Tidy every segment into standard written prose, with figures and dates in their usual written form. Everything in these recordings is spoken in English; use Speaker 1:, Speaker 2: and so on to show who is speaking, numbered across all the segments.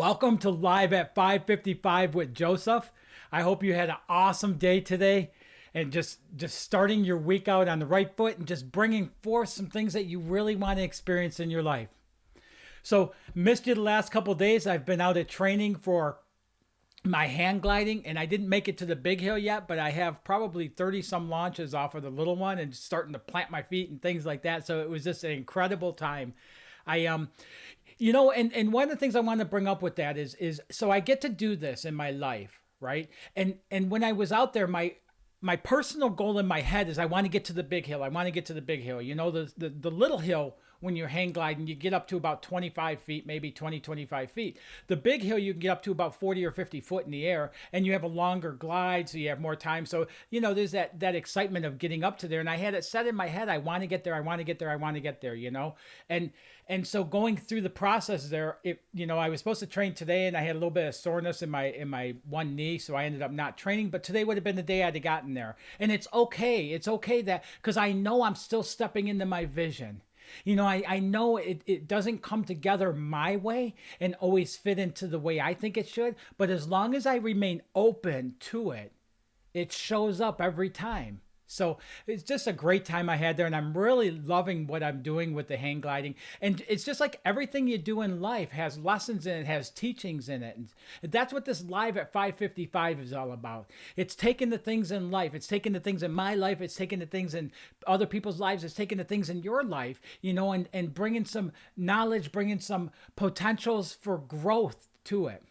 Speaker 1: Welcome to Live at 5:55 with Joseph. I hope you had an awesome day today and just starting your week out on the right foot and just bringing forth some things that you really want to experience in your life. So, missed you the last couple of days. I've been out at training for my hang gliding and I didn't make it to the big hill yet, but I have probably 30 some launches off of the little one and starting to plant my feet and things like that. So it was just an incredible time. I and one of the things I want to bring up with that is so I get to do this in my life, right? And when I was out there, my personal goal in my head is I want to get to the big hill. I want to get to the big hill. You know, the little hill, when you're hang gliding, you get up to about 25 feet, maybe 20, 25 feet. The big hill, you can get up to about 40 or 50 foot in the air, and you have a longer glide, so you have more time. So, you know, there's that excitement of getting up to there. And I had it set in my head, I want to get there, I want to get there, I want to get there, you know? And so going through the process there, I was supposed to train today, and I had a little bit of soreness in my one knee, so I ended up not training. But today would have been the day I'd have gotten there. And it's okay. It's okay that, because I know I'm still stepping into my vision. You know, I know it doesn't come together my way and always fit into the way I think it should. But as long as I remain open to it, it shows up every time. So it's just a great time I had there, and I'm really loving what I'm doing with the hang gliding. And it's just like everything you do in life has lessons in it, has teachings in it. And that's what this Live at 5:55 is all about. It's taking the things in life. It's taking the things in my life. It's taking the things in other people's lives. It's taking the things in your life, you know, and bringing some knowledge, bringing some potentials for growth to it.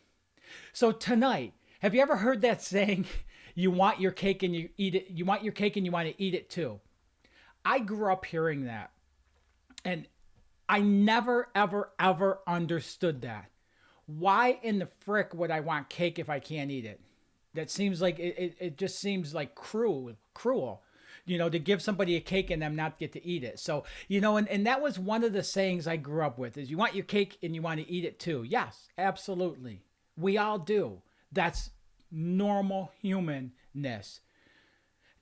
Speaker 1: So tonight, have you ever heard that saying, you want your cake and you eat it, you want your cake and you want to eat it too? I grew up hearing that. And I never, ever, ever understood that. Why in the frick would I want cake if I can't eat it? That seems like, it just seems like cruel, you know, to give somebody a cake and them not get to eat it. So, you know, and that was one of the sayings I grew up with, is you want your cake and you want to eat it too. Yes, absolutely. We all do. That's normal humanness.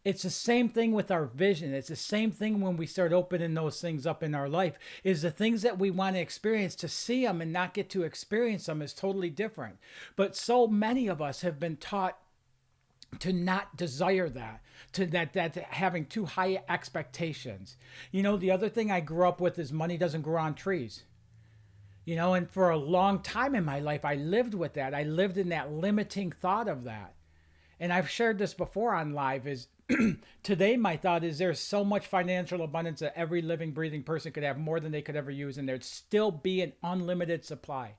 Speaker 1: It's the same thing with our vision. It's the same thing when we start opening those things up in our life, is the things that we want to experience, to see them and not get to experience them is totally different. But so many of us have been taught to not desire that, that having too high expectations. You know, the other thing I grew up with is money doesn't grow on trees. You know, and for a long time in my life, I lived with that. I lived in that limiting thought of that. And I've shared this before on live, is today my thought is there's so much financial abundance that every living, breathing person could have more than they could ever use, and there'd still be an unlimited supply.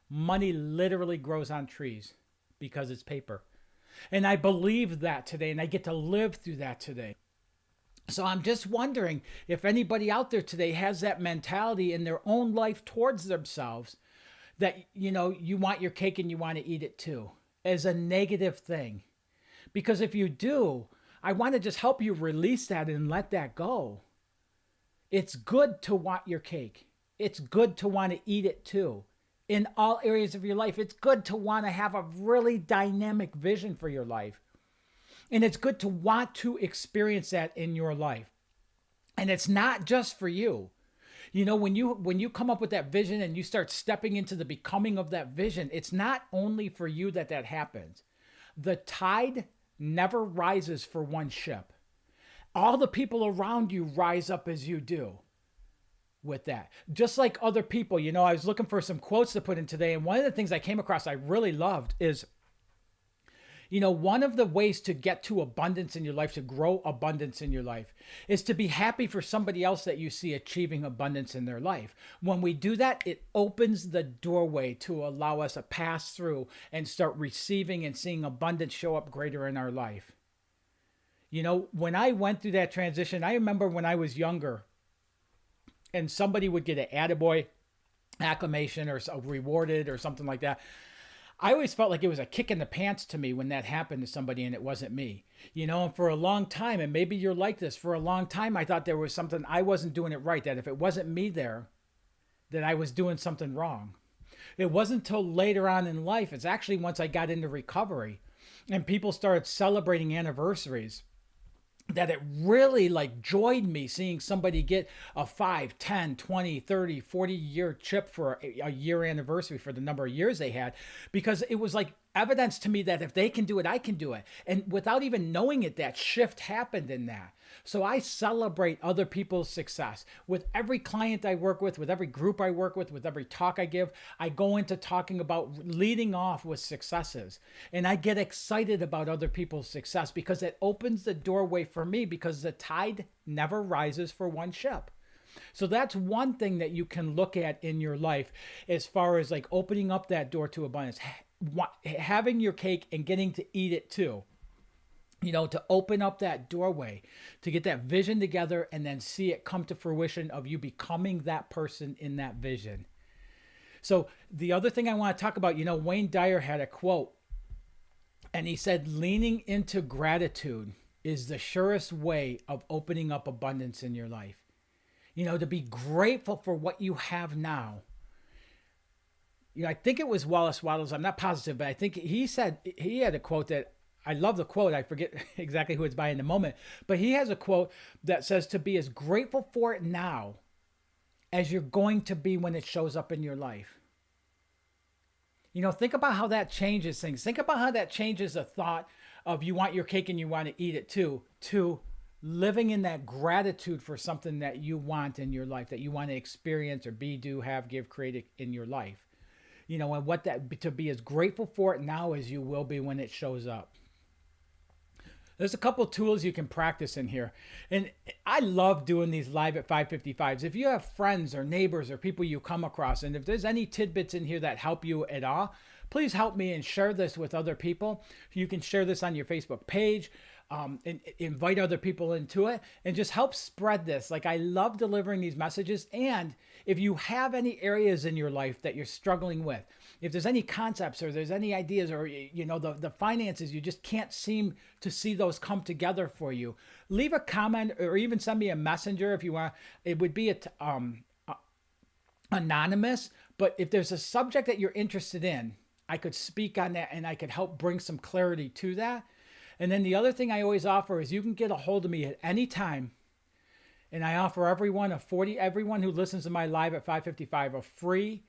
Speaker 1: Money literally grows on trees because it's paper. And I believe that today, and I get to live through that today. So I'm just wondering if anybody out there today has that mentality in their own life towards themselves, that, you know, you want your cake and you want to eat it too, as a negative thing. Because if you do, I want to just help you release that and let that go. It's good to want your cake. It's good to want to eat it too. In all areas of your life, it's good to want to have a really dynamic vision for your life. And it's good to want to experience that in your life. And it's not just for you. You know, when you come up with that vision and you start stepping into the becoming of that vision, it's not only for you that happens. The tide never rises for one ship. All the people around you rise up as you do with that. Just like other people, you know, I was looking for some quotes to put in today, and one of the things I came across I really loved is, you know, one of the ways to get to abundance in your life, to grow abundance in your life, is to be happy for somebody else that you see achieving abundance in their life. When we do that, it opens the doorway to allow us to pass through and start receiving and seeing abundance show up greater in our life. You know, when I went through that transition, I remember when I was younger and somebody would get an attaboy acclamation or rewarded or something like that. I always felt like it was a kick in the pants to me when that happened to somebody and it wasn't me. You know, and for a long time, and maybe you're like this, for a long time I thought there was something, I wasn't doing it right, that if it wasn't me there, that I was doing something wrong. It wasn't until later on in life, it's actually once I got into recovery and people started celebrating anniversaries, that it really like joyed me seeing somebody get a 5, 10, 20, 30, 40 year chip for a year anniversary for the number of years they had, because it was like evidence to me that if they can do it, I can do it. And without even knowing it, that shift happened in that. So I celebrate other people's success. With every client I work with every group I work with every talk I give, I go into talking about leading off with successes. And I get excited about other people's success because it opens the doorway for me, because the tide never rises for one ship. So that's one thing that you can look at in your life as far as like opening up that door to abundance, having your cake and getting to eat it too. You know, to open up that doorway, to get that vision together and then see it come to fruition of you becoming that person in that vision. So the other thing I want to talk about, you know, Wayne Dyer had a quote and he said, leaning into gratitude is the surest way of opening up abundance in your life. You know, to be grateful for what you have now. You know, I think it was Wallace Wattles, I'm not positive, but I think he said, he had a quote that I love the quote. I forget exactly who it's by in the moment, but he has a quote that says to be as grateful for it now as you're going to be when it shows up in your life. You know, think about how that changes things. Think about how that changes the thought of you want your cake and you want to eat it too, to living in that gratitude for something that you want in your life, that you want to experience or be, do, have, give, create in your life. You know, and what that, to be as grateful for it now as you will be when it shows up. There's a couple tools you can practice in here. And I love doing these live at 555s. If you have friends or neighbors or people you come across, and if there's any tidbits in here that help you at all, please help me and share this with other people. You can share this on your Facebook page, and invite other people into it, and just help spread this. Like, I love delivering these messages. And if you have any areas in your life that you're struggling with, if there's any concepts or there's any ideas, or, you know, the finances, you just can't seem to see those come together for you, leave a comment or even send me a messenger if you want. It would be anonymous, but if there's a subject that you're interested in, I could speak on that and I could help bring some clarity to that. And then the other thing I always offer is you can get a hold of me at any time. And I offer everyone who listens to my live at 555, a free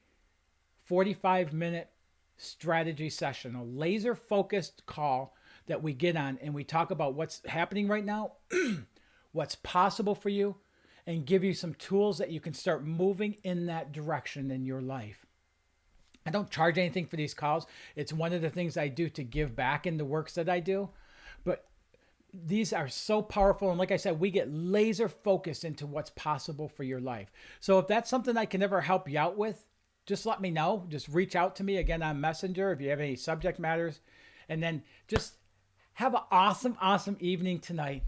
Speaker 1: 45-minute strategy session, a laser focused call that we get on, and we talk about what's happening right now, what's possible for you, and give you some tools that you can start moving in that direction in your life. I don't charge anything for these calls. It's one of the things I do to give back in the works that I do. But these are so powerful. And like I said, we get laser focused into what's possible for your life. So if that's something I can ever help you out with, just let me know. Just reach out to me again on Messenger if you have any subject matters. And then just have an awesome, awesome evening tonight.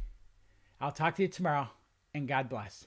Speaker 1: I'll talk to you tomorrow, and God bless.